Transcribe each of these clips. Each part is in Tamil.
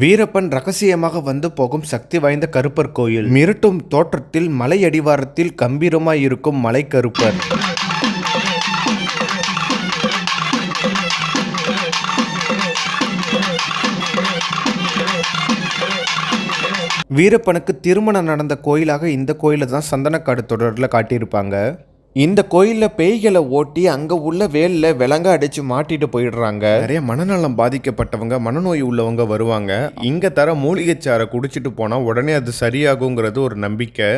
வீரப்பன் ரகசியமாக வந்து போகும் சக்தி வாய்ந்த கருப்பர் கோயில். மிரட்டும் தோற்றத்தில் மலை அடிவாரத்தில் கம்பீரமாய் இருக்கும் மலை கருப்பர். வீரப்பனுக்கு திருமணம் நடந்த கோயிலாக இந்த கோயிலை தான் சந்தனக்காடு தொடரில் காட்டியிருப்பாங்க. இந்த கோயிலில் பேய்களை ஓட்டி அங்கே உள்ள வேலில் விலங்க அடித்து மாட்டிட்டு போயிடுறாங்க. நிறைய மனநலம் பாதிக்கப்பட்டவங்க, மனநோய் உள்ளவங்க வருவாங்க. இங்கே தர மூலிகைச்சாரை குடிச்சிட்டு போனால் உடனே அது சரியாகுங்கிறது ஒரு நம்பிக்கை.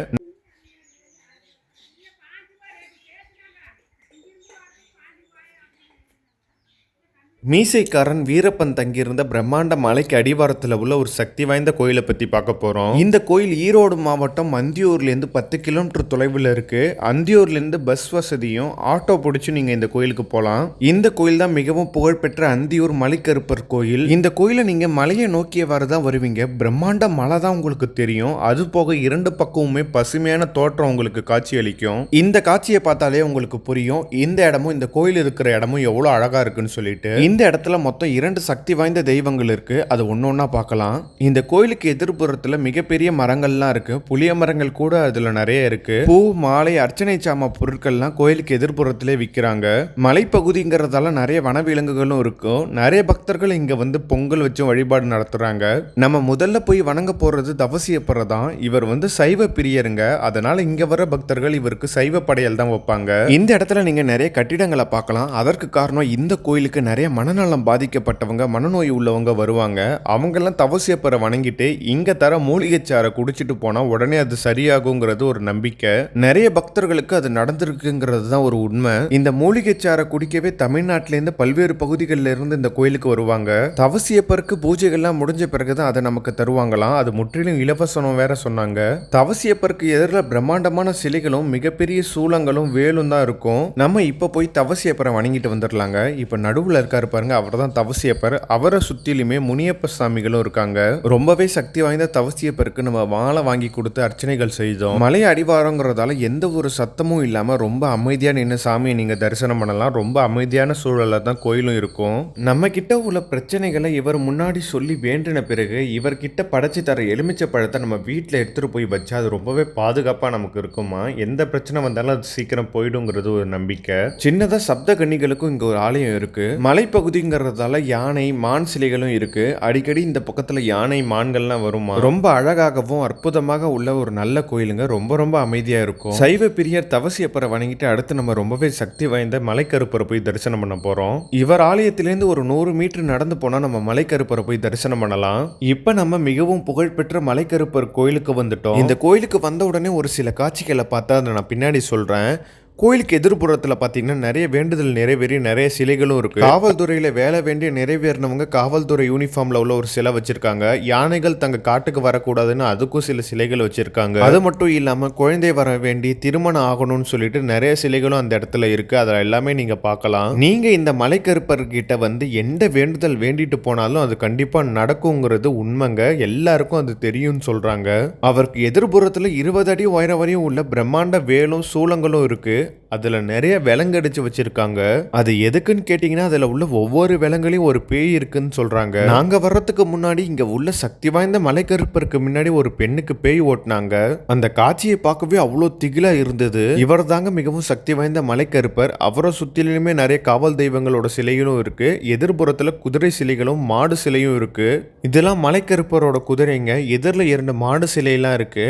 மீசைக்காரன் வீரப்பன் தங்கியிருந்த பிரம்மாண்ட மலைக்கு அடிவாரத்தில் உள்ள ஒரு சக்தி வாய்ந்த கோயிலை பற்றி பார்க்க போகிறோம். இந்த கோயில் ஈரோடு மாவட்டம் அந்தியூர்லேருந்து 10 கிலோமீட்டர் தொலைவில் இருக்குது. அந்தியூர்லேருந்து பஸ் வசதியும் ஆட்டோ பிடிச்சி நீங்கள் இந்த கோயிலுக்கு போகலாம். இந்த கோயில் தான் மிகவும் புகழ்பெற்ற அந்தியூர் மலைக்கருப்பர் கோயில். இந்த கோயிலை நீங்கள் மலையை நோக்கியவாறு தான் வருவீங்க. பிரம்மாண்ட மலை தான் உங்களுக்கு தெரியும். அது போக 2 பக்கமுமே பசுமையான தோற்றம் உங்களுக்கு காட்சி அளிக்கும். இந்த காட்சியை பார்த்தாலே உங்களுக்கு புரியும் இந்த இடமும் இந்த கோயில் இருக்கிற இடமும் எவ்வளோ அழகாக இருக்குன்னு சொல்லிட்டு. இந்த இடத்துல மொத்தம் 2 சக்தி வாய்ந்த தெய்வங்கள் இருக்கு. அது ஒன்னொன்னா பார்க்கலாம். இந்த கோயிலுக்கு எதிர்ப்புறத்துல மிகப்பெரிய மரங்கள்லாம் இருக்கு. புளிய மரங்கள் கூட அதுல நிறைய இருக்கு. பூ, மாலை, அர்ச்சனை சாம பொருட்கள்லாம் கோயிலுக்கு எதிர்ப்புறத்திலே விற்கிறாங்க. மலைப்பகுதிங்கிறதால நிறைய வனவிலங்குகளும் இருக்கும். நிறைய பக்தர்கள் இங்க வந்து பொங்கல் வச்சு வழிபாடு நடத்துறாங்க. நம்ம முதல்ல போய் வணங்க போறது தவசியப்பரை தான். இவர் வந்து சைவ பிரியருங்க. அதனால இங்க வர பக்தர்கள் இவருக்கு சைவ படையல் தான் வைப்பாங்க. இந்த இடத்துல நீங்க நிறைய கட்டிடங்களை பார்க்கலாம். அதற்கு காரணம் இந்த கோயிலுக்கு நிறைய மனநலம் பாதிக்கப்பட்டவங்க, மனநோய் உள்ளவங்க வருவாங்க. அவங்கெல்லாம் தவசியப்பரை வணங்கிட்டு இங்க தர மூலிகைச்சாரை குடிச்சிட்டு போனா உடனே அது சரியாகுங்கிறது ஒரு நம்பிக்கை. நிறைய பக்தர்களுக்கு அது நடந்திருக்குங்கிறது தான் ஒரு உண்மை. இந்த மூலிகைச்சாரை குடிக்கவே தமிழ்நாட்டிலேருந்து பல்வேறு பகுதிகளில் இருந்து இந்த கோயிலுக்கு வருவாங்க. தவசியப்பருக்கு பூஜைகள்லாம் முடிஞ்ச பிறகுதான் அதை நமக்கு தருவாங்களாம். அது முற்றிலும் இலவசம் வேற சொன்னாங்க. தவசியப்பருக்கு எதிரில் பிரம்மாண்டமான சிலைகளும் மிகப்பெரிய சூலங்களும் வேலும் தான் இருக்கும். நம்ம இப்ப போய் தவசியப்பரை வணங்கிட்டு வந்துடலாங்க. இப்ப நடுவுல இருக்காரு பாருங்க, அவர் தான் தவசியப்பர். அவரை சுத்திலுமே முனியப்ப சாமிகளும் இருக்காங்க. ரொம்பவே சக்தி வாய்ந்த தவசியப்பருக்கு நம்ம வாழை வாங்கி கொடுத்து அர்ச்சனைகள் செய்தோம். மலை அடிவாரங்கிறதால எந்த ஒரு சத்தமும் இல்லாம ரொம்ப அமைதியா நின்று சாமியை நீங்க தரிசனம் பண்ணலாம். ரொம்ப அமைதியான சூழல்ல தான் கோயிலும் இருக்கும். நம்ம கிட்ட உள்ள பிரச்சனைகளை இவர் முன்னாடி சொல்லி வேண்டின பிறகு இவர்கிட்ட படைச்சு தர எலுமிச்சை பழத்தை நம்ம வீட்டில் எடுத்துட்டு போய் வச்சா அது ரொம்பவே பாதுகாப்பா நமக்கு இருக்குமா. எந்த பிரச்சனை வந்தாலும் அது சீக்கிரம் போயிடுங்கிறது ஒரு நம்பிக்கை. சின்னதா சப்த கன்னிகளுக்கும் இங்க ஒரு ஆலயம் இருக்கு. மலைப்பகுதிங்கிறதால யானை, மான் சிலைகளும் இருக்கு. அடிக்கடி இந்த பக்கத்துல யானை, மான்கள்லாம் வருமா. ரொம்ப அழகாகவும் அற்புதமாக உள்ள ஒரு நல்ல கோயிலுங்க. ரொம்ப ரொம்ப அமைதியா இருக்கும். சைவ பிரியர் தவசியப்பரை வணங்கிட்டு அடுத்து நம்ம ரொம்பவே சக்தி வாய்ந்த மலைக்கருப்பரை போய் தரிசனம் பண்ண போறோம். இவர் ஆலயத்திலேருந்து ஒரு 100 மீட்டர் நடந்து போனா நம்ம மலைக்கருப்பரை போய் தரிசனம் பண்ணலாம். இப்ப நம்ம மிகவும் புகழ்பெற்ற மலைக்கருப்பர் கோயிலுக்கு வந்துட்டோம். இந்த கோயிலுக்கு வந்த உடனே ஒரு சில காட்சிகளை பார்த்தா அதை நான் பின்னாடி சொல்றேன். கோயிலுக்கு எதிர்ப்புறத்தில் பார்த்தீங்கன்னா நிறைய வேண்டுதல் நிறைவேறி நிறைய சிலைகளும் இருக்கு. காவல்துறையில் வேலை வேண்டிய நிறைவேறினவங்க காவல்துறை யூனிஃபார்ம்ல உள்ள ஒரு சிலை வச்சிருக்காங்க. யானைகள் தங்க காட்டுக்கு வரக்கூடாதுன்னு அதுக்கும் சில சிலைகள் வச்சிருக்காங்க. அது மட்டும் இல்லாம குழந்தை வர வேண்டி திருமணம் ஆகணும்னு சொல்லிட்டு நிறைய சிலைகளும் அந்த இடத்துல இருக்கு. அதில் எல்லாமே நீங்க பார்க்கலாம். நீங்க இந்த மலைக்கருப்பர்கிட்ட வந்து எந்த வேண்டுதல் வேண்டிட்டு போனாலும் அது கண்டிப்பா நடக்குங்கிறது உண்மைங்க. எல்லாருக்கும் அது தெரியும்னு சொல்றாங்க. அவருக்கு எதிர்ப்புறத்துல 20 அடி உயரம் வரையும் உள்ள பிரம்மாண்ட வேலும் சூலங்களும் இருக்கு. அதுல நிறைய விலங்கடிச்சு வச்சிருக்காங்க. அது எதுக்குன்னு கேட்டீங்கன்னா அதுல உள்ள ஒவ்வொரு விலங்குலையும் ஒரு பேய் இருக்குன்னு சொல்றாங்க. நாங்க வர்றதுக்கு முன்னாடி இங்க உள்ள சக்தி வாய்ந்த மலைக்கருப்பருக்கு முன்னாடி ஒரு பெண்ணுக்கு பேய் ஓட்டினாங்க. அந்த காட்சியை பார்க்கவே அவ்வளோ திகிலா இருந்தது. இவர் தாங்க மிகவும் சக்தி வாய்ந்த மலைக்கருப்பர். அவரை சுத்திலுமே நிறைய காவல் தெய்வங்களோட சிலைகளும் இருக்கு. எதிர்புறத்துல குதிரை சிலைகளும் மாடு சிலையும் இருக்கு. இதெல்லாம் மலைக்கருப்பரோட குதிரைங்க. எதிரில் 2 மாடு சிலையெல்லாம் இருக்கு.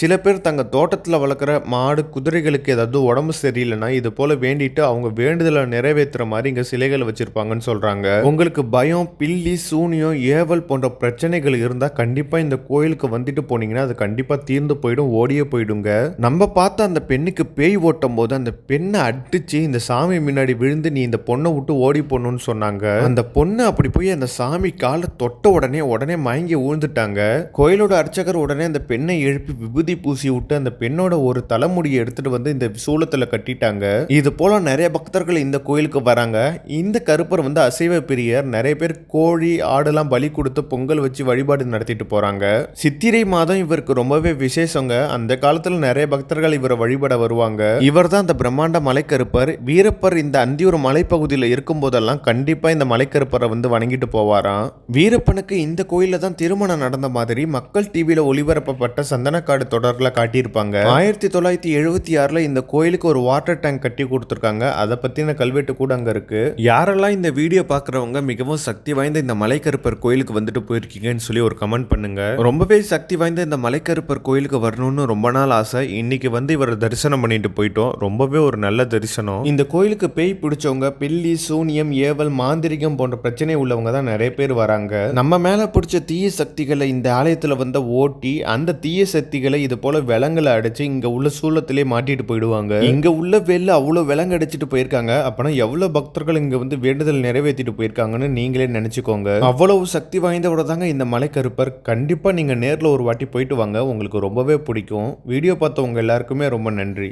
சில பேர் தங்க தோட்டத்தில் வளர்க்குற மாடு, குதிரைகளுக்கு ஏதாவது உடம்பு சரியில்லைன்னா இது போல வேண்டிட்டு அவங்க வேண்டுதலை நிறைவேற்றுற மாதிரி இங்க சிலைகள் வச்சிருப்பாங்கன்னு சொல்றாங்க. உங்களுக்கு பயம், பில்லி, சூனியம், ஏவல் போன்ற பிரச்சனைகள் இருந்தா கண்டிப்பா இந்த கோயிலுக்கு வந்துட்டு போனீங்கன்னா அது கண்டிப்பா தீர்ந்து போயிடும், ஓடியே போயிடுங்க. நம்ம பார்த்த அந்த பெண்ணுக்கு பேய் ஓட்டும் போது அந்த பெண்ணை அடிச்சு இந்த சாமி முன்னாடி விழுந்து நீ இந்த பொண்ணை விட்டு ஓடி போடணும்னு சொன்னாங்க. அந்த பொண்ணு அப்படி போய் அந்த சாமி காலை தொட்ட உடனே மயங்கி ஊழ்ந்துட்டாங்க. கோயிலோட அர்ச்சகர் உடனே அந்த பெண்ணை எழுப்பி விபூதி பூசி விட்டு அந்த பெண்ணோட ஒரு தலைமுடியை எடுத்துட்டு வந்து இந்த சூளத்துல கோயிலுக்குள்ள கட்டிட்டாங்க. இது போல நிறைய பக்தர்கள் இந்த கோயிலுக்கு வராங்க. இந்த கருப்பர் வந்து அசைவ பிரியர். நிறைய பேர் கோழி ஆடுலாம் பலி கொடுத்து பொங்கல் வச்சு வழிபாடு நடத்திட்டு போறாங்க. சித்திரை மாதம் இவருக்கு ரொம்பவே விசேஷங்க. அந்த காலத்துல நிறைய பக்தர்கள் இவரை வழிபட வருவாங்க. இவர் தான் இந்த பிரம்மாண்ட மலைக்கருப்பர். வீரப்பர் இந்த அந்தியூர் மலைப்பகுதியில் இருக்கும் போதெல்லாம் கண்டிப்பா இந்த மலைக்கருப்பரை வந்து வணங்கிட்டு போவாராம். வீரப்பனுக்கு இந்த கோயில தான் திருமணம் நடந்த மாதிரி மக்கள் டிவியில ஒளிபரப்பப்பட்ட சந்தனக்காடு தொடர்ல காட்டியிருப்பாங்க. 1976 இந்த கோயிலுக்கு ஒரு வாட்டர் டேங்க் கட்டி கொடுத்துருக்காங்க. அதை பத்தின கல்வெட்டு கூட அங்க இருக்கு. யாரெல்லாம் இந்த வீடியோ பாக்குறவங்க மிகவும் சக்தி வாய்ந்த இந்த மலைக்கருப்பர் கோயிலுக்கு வந்துட்டு போயிருக்கீங்கன்னு சொல்லி ஒரு கமெண்ட் பண்ணுங்க. ரொம்பவே சக்தி வாய்ந்த இந்த மலைக்கருப்பர் கோயிலுக்கு வரணும்னு ரொம்ப நாள் ஆசை. இன்னைக்கு வந்து இவர் தரிசனம் பண்ணிட்டு போயிட்டோம். ரொம்பவே ஒரு நல்ல தரிசனம். இந்த கோயிலுக்கு பேய் பிடிச்சவங்க, பில்லி, சூனியம், ஏவல், மாந்திரிகம் போன்ற பிரச்சனை உள்ளவங்க தான் நிறைய பேர் வராங்க. நம்ம மேல பிடிச்ச தீய சக்திகளை இந்த ஆலயத்துல வந்து ஓட்டி அந்த தீய சக்திகளை இது போல விலங்குல அடிச்சு இங்க உள்ள சூலத்திலே மாட்டிட்டு போயிடுவாங்க. இங்க உள்ள வெளில அவ்வளவு விலங்கு அடிச்சுட்டு போயிருக்காங்க. அப்பனா எவ்வளவு பக்தர்கள் இங்க வந்து வேண்டுதல் நிறைவேற்றிட்டு போயிருக்காங்கன்னு நீங்களே நினைச்சுக்கோங்க. அவ்வளவு சக்தி வாய்ந்தவோட தாங்க இந்த மலைக்கருப்பர். கண்டிப்பா நீங்க நேர்ல ஒரு வாட்டி போயிட்டு வாங்க, உங்களுக்கு ரொம்பவே பிடிக்கும். வீடியோ பார்த்தவங்க எல்லாருக்குமே ரொம்ப நன்றி.